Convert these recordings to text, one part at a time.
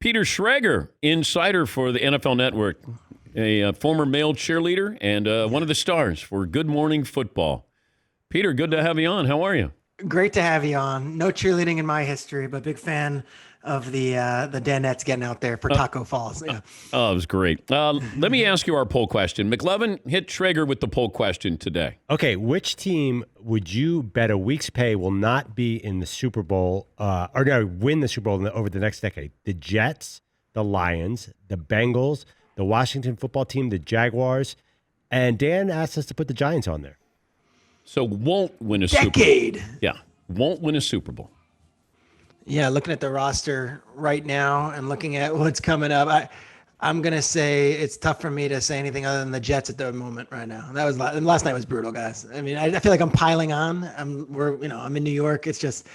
Peter Schrager, insider for the NFL Network, a former male cheerleader and one of the stars for Good Morning Football. Peter, good to have you on. How are you? Great to have you on. No cheerleading in my history, but big fan of the Danettes getting out there for Taco Falls. Yeah. Oh, it was great. Let me ask you our poll question. McLovin, hit Schrager with the poll question today. Okay, which team would you bet a week's pay will not be in the Super Bowl, or no, win the Super Bowl over the next decade? The Jets, the Lions, the Bengals, the Washington football team, the Jaguars, and Dan asked us to put the Giants on there. So won't win a Super Bowl. Decade. Yeah, won't win a Super Bowl. Yeah, looking at the roster right now and looking at what's coming up, I'm gonna say it's tough for me to say anything other than the Jets at the moment right now. That was last night was brutal, guys. I mean, I feel like I'm piling on. I'm in New York. It's just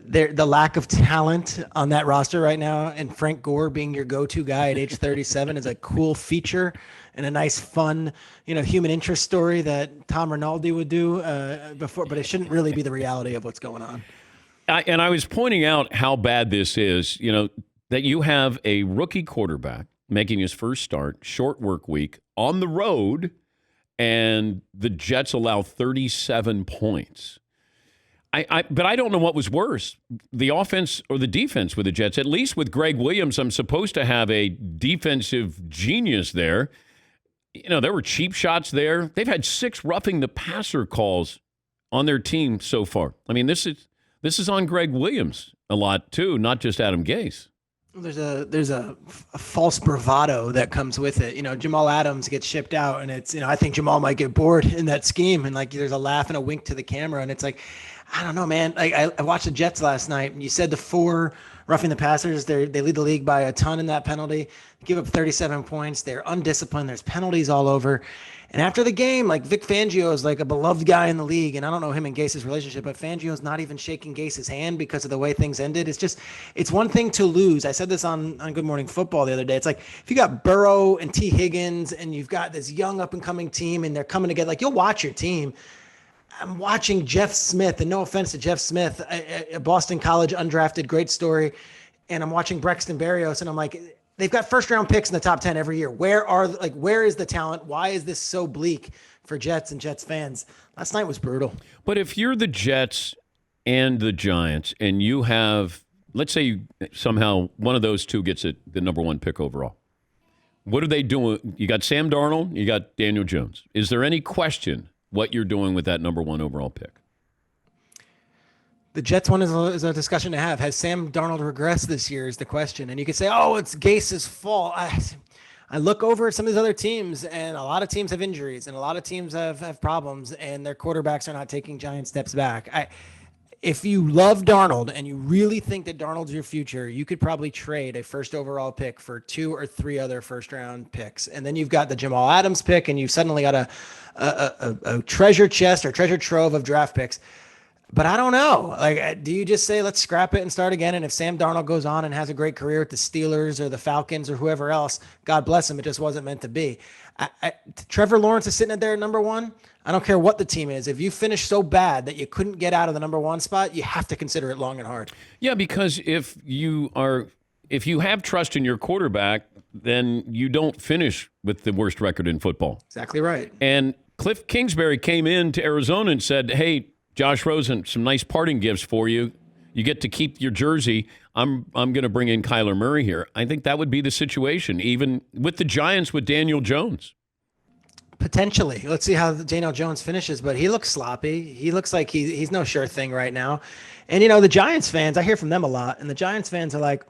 the lack of talent on that roster right now, and Frank Gore being your go-to guy at age 37 is a cool feature and a nice, fun, human interest story that Tom Rinaldi would do before, but it shouldn't really be the reality of what's going on. And I was pointing out how bad this is, that you have a rookie quarterback making his first start, short work week, on the road, and the Jets allow 37 points. But I don't know what was worse, the offense or the defense with the Jets. At least with Greg Williams, I'm supposed to have a defensive genius there. There were cheap shots there. They've had 6 roughing the passer calls on their team so far. I mean, this is on Greg Williams a lot too, not just Adam Gase. There's a false bravado that comes with it. Jamal Adams gets shipped out, and it's I think Jamal might get bored in that scheme, and there's a laugh and a wink to the camera, and it's like, I don't know, man. I watched the Jets last night, and you said the 4 roughing the passers, they lead the league by a ton in that penalty. They give up 37 points. They're undisciplined. There's penalties all over. And after the game, Vic Fangio is a beloved guy in the league, and I don't know him and Gase's relationship, but Fangio's not even shaking Gase's hand because of the way things ended. It's one thing to lose. I said this on Good Morning Football the other day. It's like if you got Burrow and T. Higgins and you've got this young up-and-coming team and they're coming together, you'll watch your team. I'm watching Jeff Smith, and no offense to Jeff Smith, a Boston College undrafted, great story, and I'm watching Braxton Berrios, and I'm like, they've got first-round picks in the top 10 every year. Where is the talent? Why is this so bleak for Jets and Jets fans? Last night was brutal. But if you're the Jets and the Giants, and you have, let's say somehow one of those two gets the number 1 pick overall, what are they doing? You got Sam Darnold, you got Daniel Jones. Is there any question what you're doing with that number 1 overall pick? The Jets one is a discussion to have. Has Sam Darnold regressed this year is the question. And you could say, oh, it's Gase's fault. I look over at some of these other teams, and a lot of teams have injuries, and a lot of teams have problems, and their quarterbacks are not taking giant steps back. If you love Darnold and you really think that Darnold's your future, you could probably trade a first overall pick for 2 or 3 other first-round picks. And then you've got the Jamal Adams pick, and you've suddenly got a treasure chest or treasure trove of draft picks. But I don't know. Do you just say, let's scrap it and start again? And if Sam Darnold goes on and has a great career at the Steelers or the Falcons or whoever else, God bless him. It just wasn't meant to be. Trevor Lawrence is sitting there at number 1. I don't care what the team is. If you finish so bad that you couldn't get out of the number 1 spot, you have to consider it long and hard. Yeah, because if you have trust in your quarterback, then you don't finish with the worst record in football. Exactly right. And Cliff Kingsbury came into Arizona and said, hey, Josh Rosen, some nice parting gifts for you. You get to keep your jersey. I'm going to bring in Kyler Murray here. I think that would be the situation, even with the Giants with Daniel Jones. Potentially. Let's see how Daniel Jones finishes, but he looks sloppy. He looks like he's no sure thing right now. And, the Giants fans, I hear from them a lot, and the Giants fans are like,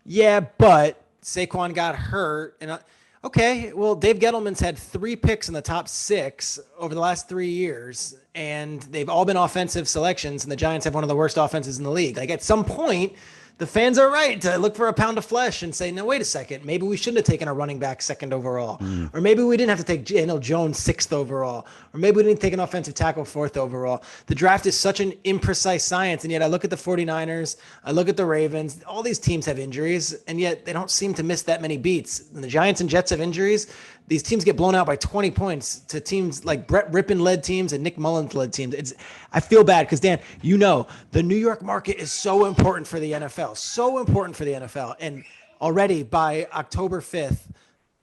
yeah, but Saquon got hurt. And okay, well, Dave Gettleman's had 3 picks in the top 6 over the last 3 years, and they've all been offensive selections, and the Giants have one of the worst offenses in the league. At some point, the fans are right to look for a pound of flesh and say, no, wait a second. Maybe we shouldn't have taken a running back 2nd overall. Or maybe we didn't have to take Daniel Jones 6th overall. Or maybe we didn't take an offensive tackle 4th overall. The draft is such an imprecise science, and yet I look at the 49ers, I look at the Ravens. All these teams have injuries, and yet they don't seem to miss that many beats. When the Giants and Jets have injuries, these teams get blown out by 20 points to teams like Brett Rippon-led teams and Nick Mullins-led teams. I feel bad because, Dan, the New York market is so important for the NFL. So important for the NFL. And already by October 5th,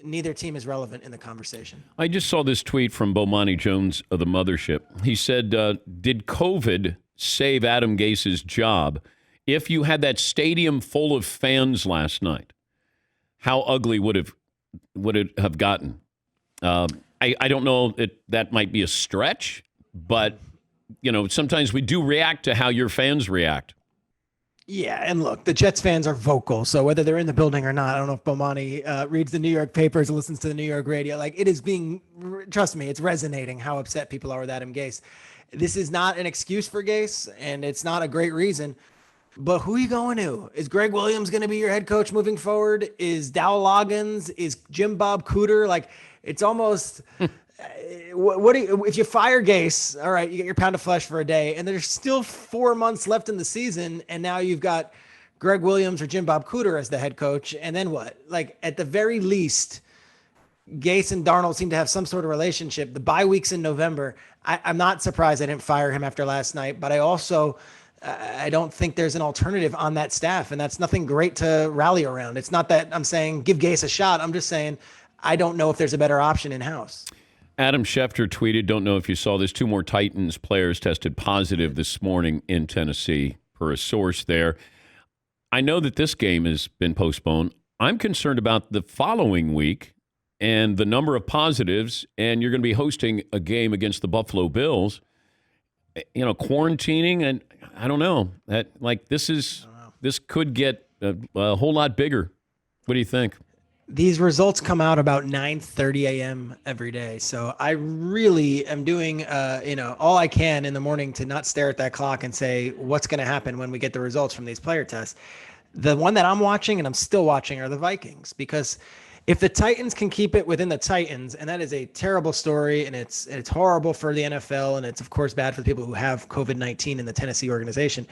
neither team is relevant in the conversation. I just saw this tweet from Bomani Jones of the Mothership. He said, did COVID save Adam Gase's job? If you had that stadium full of fans last night, how ugly would it have gotten? I don't know that might be a stretch, but sometimes we do react to how your fans react. Yeah, and look, the Jets fans are vocal, so whether they're in the building or not, I don't know if Bomani reads the New York papers or listens to the New York radio. Like, it is trust me, it's resonating how upset people are with Adam Gase. This is not an excuse for Gase, and it's not a great reason. But who are you going to? Is Greg Williams going to be your head coach moving forward? Is Dow Loggins? Is Jim Bob Cooter? Like, it's almost what do you, if you fire Gase, all right, you get your pound of flesh for a day, and there's still 4 months left in the season, and now you've got Greg Williams or Jim Bob Cooter as the head coach, and then what? Like, at the very least, Gase and Darnold seem to have some sort of relationship. The bye weeks in November, I'm not surprised I didn't fire him after last night, but I also I don't think there's an alternative on that staff, and that's nothing great to rally around. It's not that I'm saying give Gase a shot. I'm just saying I don't know if there's a better option in-house. Adam Schefter tweeted, don't know if you saw this, 2 more Titans players tested positive this morning in Tennessee, per a source there. I know that this game has been postponed. I'm concerned about the following week and the number of positives, and you're going to be hosting a game against the Buffalo Bills. Quarantining, and I don't know. This could get a whole lot bigger. What do you think? These results come out about 9:30 a.m. every day. So I really am doing, all I can in the morning to not stare at that clock and say, what's going to happen when we get the results from these player tests? The one that I'm watching and I'm still watching are the Vikings, because if the Titans can keep it within the Titans, and that is a terrible story, and it's horrible for the NFL, and it's, of course, bad for the people who have COVID-19 in the Tennessee organization.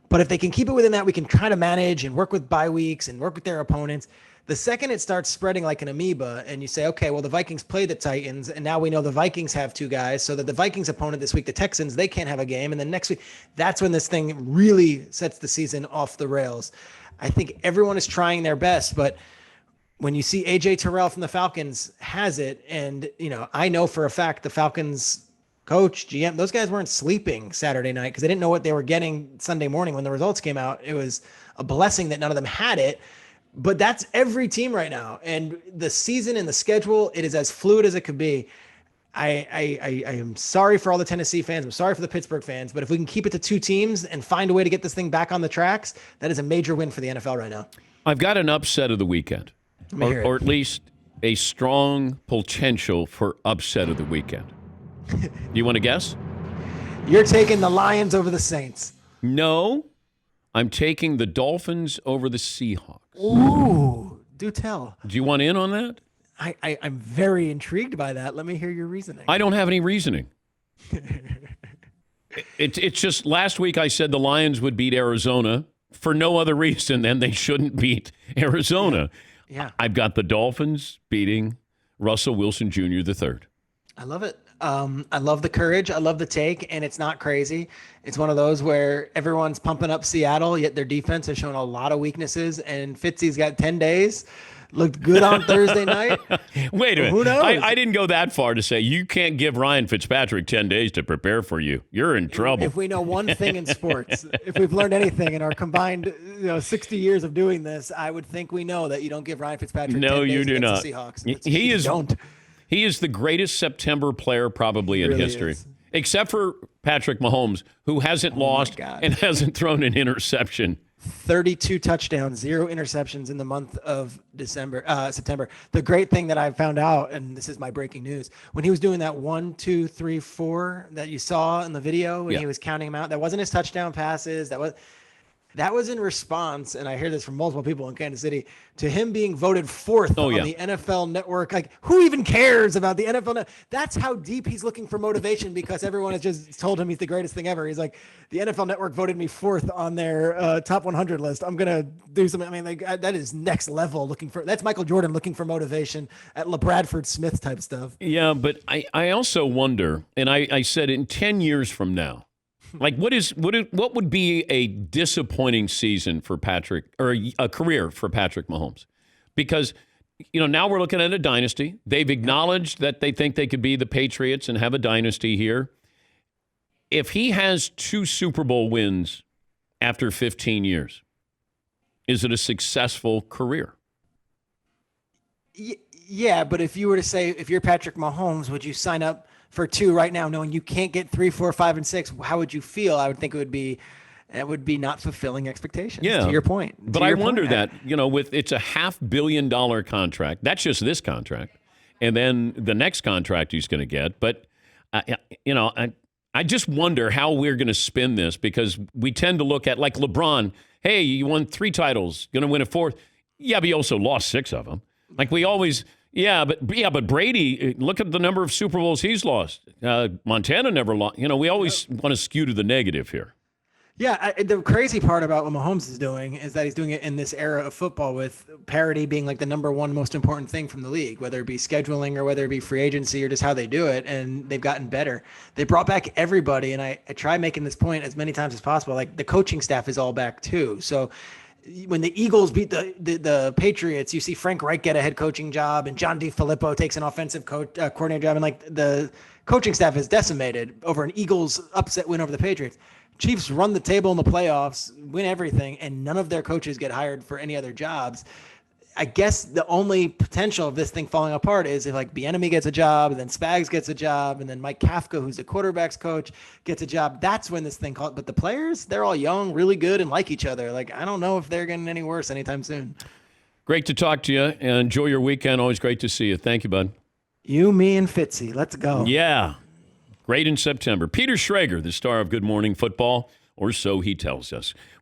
But if they can keep it within that, we can try to manage and work with bye weeks and work with their opponents. The second it starts spreading like an amoeba and you say, okay, well, the Vikings play the Titans, and now we know the Vikings have 2 guys, so that the Vikings opponent this week, the Texans, they can't have a game. And then next week, that's when this thing really sets the season off the rails. I think everyone is trying their best, but when you see AJ Terrell from the Falcons has it, and, I know for a fact the Falcons coach, GM, those guys weren't sleeping Saturday night because they didn't know what they were getting Sunday morning when the results came out. It was a blessing that none of them had it. But that's every team right now. And the season and the schedule, it is as fluid as it could be. I am sorry for all the Tennessee fans. I'm sorry for the Pittsburgh fans. But if we can keep it to 2 teams and find a way to get this thing back on the tracks, that is a major win for the NFL right now. I've got an upset of the weekend, or at least a strong potential for upset of the weekend. You want to guess? You're taking the Lions over the Saints. No, I'm taking the Dolphins over the Seahawks. Ooh, do tell. Do you want in on that? I'm very intrigued by that. Let me hear your reasoning. I don't have any reasoning. It's just last week I said the Lions would beat Arizona for no other reason than they shouldn't beat Arizona. Yeah. I've got the Dolphins beating Russell Wilson Jr. III. I love it. I love the courage. I love the take, and it's not crazy. It's one of those where everyone's pumping up Seattle, yet their defense has shown a lot of weaknesses, and Fitzy's got 10 days. Looked good on Thursday night. Wait a minute. Who knows? I didn't go that far to say you can't give Ryan Fitzpatrick 10 days to prepare for you. You're in trouble. If we know one thing in sports, if we've learned anything in our combined 60 years of doing this, I would think we know that you don't give Ryan Fitzpatrick 10 days you do against not. the Seahawks. He is the greatest September player probably in really history, is. Except for Patrick Mahomes, who hasn't lost and hasn't thrown an interception. 32 touchdowns, 0 interceptions in the month of September. The great thing that I found out, and this is my breaking news, when he was doing that 1, 2, 3, 4 that you saw in the video, when he was counting them out, that wasn't his touchdown passes. That was in response, and I hear this from multiple people in Kansas City, to him being voted 4th on the NFL Network. Like, who even cares about the NFL Network? That's how deep he's looking for motivation, because everyone has just told him he's the greatest thing ever. He's like, the NFL Network voted me 4th on their top 100 list. I'm going to do something. I mean, that is next level that's Michael Jordan looking for motivation at LaBradford Smith type stuff. Yeah, but I also wonder, and I said in 10 years from now, Like, what would be a disappointing season for Patrick, or a career for Patrick Mahomes? Because, now we're looking at a dynasty. They've acknowledged that they think they could be the Patriots and have a dynasty here. If he has 2 Super Bowl wins after 15 years, is it a successful career? Yeah, but if you were to say, if you're Patrick Mahomes, would you sign up for 2 right now, knowing you can't get 3, 4, 5, and 6? How would you feel? I would think it would be not fulfilling expectations. Yeah, to your point. But I wonder that with it's a $500 million contract. That's just this contract, and then the next contract he's going to get. But I just wonder how we're going to spin this, because we tend to look at, like, LeBron. Hey, you won 3 titles, going to win a 4th. Yeah, but you also lost 6 of them. Like, we always. But Brady, look at the number of Super Bowls he's lost. Montana never lost. We always want to skew to the negative here. Yeah, the crazy part about what Mahomes is doing is that he's doing it in this era of football, with parity being like the number one most important thing from the league, whether it be scheduling or whether it be free agency or just how they do it. And they've gotten better. They brought back everybody. And I try making this point as many times as possible. Like, the coaching staff is all back too. So when the Eagles beat the Patriots, you see Frank Reich get a head coaching job, and John DeFilippo takes an offensive coordinator job. And like, the coaching staff is decimated over an Eagles upset win over the Patriots. Chiefs run the table in the playoffs, win everything, and none of their coaches get hired for any other jobs. I guess the only potential of this thing falling apart is if, like, Bieniemy gets a job, and then Spags gets a job, and then Mike Kafka, who's the quarterback's coach, gets a job. That's when this thing caught. But the players, they're all young, really good, and like each other. Like, I don't know if they're getting any worse anytime soon. Great to talk to you, and enjoy your weekend. Always great to see you. Thank you, bud. You, me, and Fitzy. Let's go. Yeah. Great in September. Peter Schrager, the star of Good Morning Football, or so he tells us.